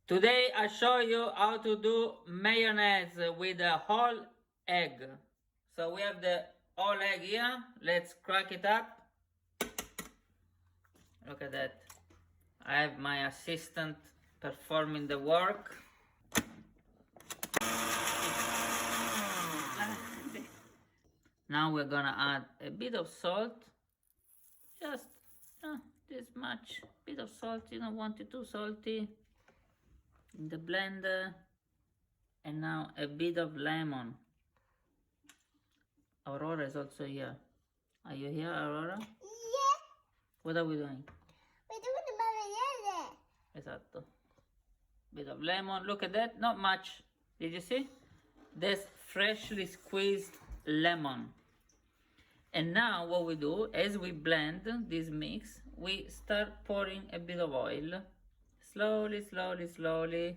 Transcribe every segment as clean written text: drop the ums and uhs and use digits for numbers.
Today I show you how to do mayonnaise with a whole egg. So we have the whole egg here. Let's crack it up. Look at that. I have my assistant performing the work. Now we're gonna add a bit of salt. Just this much. Bit of salt, you don't want it too salty. In the blender. And now a bit of lemon. Aurora is also here. Are you here, Aurora? Yeah. What are we doing? We're doing the mayonnaise. Esatto. Bit of lemon. Look at that. Not much. Did you see? That's freshly squeezed lemon. And now what we do, as we blend this mix, we start pouring a bit of oil. Slowly, slowly, slowly.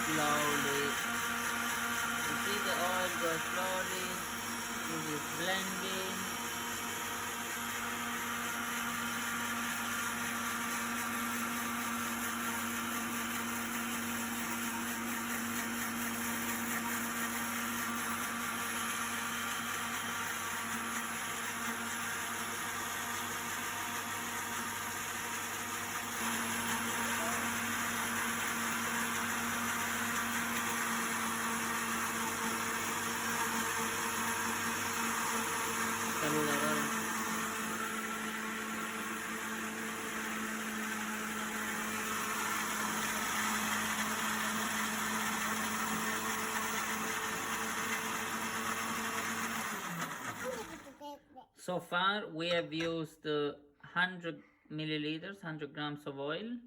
Slowly. You see the oil go slowly. This is blending. Salud, Aurora. So far we have used 100 milliliters, 100 grams of oil.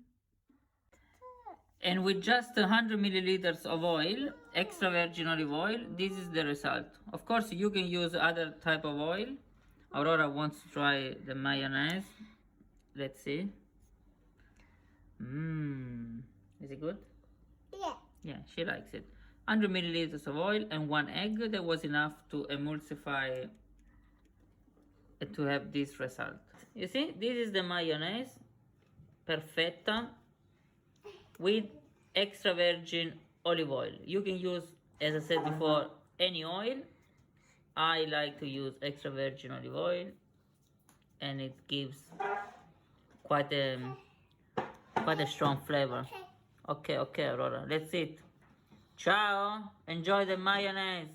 And with just 100 milliliters of oil, extra virgin olive oil, this is the result. Of course, you can use other type of oil. Aurora wants to try the mayonnaise. Let's see. Is it good? Yeah. Yeah, she likes it. 100 milliliters of oil and 1 egg. That was enough to emulsify to have this result. You see, this is the mayonnaise perfetta with extra virgin olive oil. You can use, as I said before, any oil. I like to use extra virgin olive oil, and it gives quite a strong flavor. Okay, Aurora, that's it. Ciao, enjoy the mayonnaise.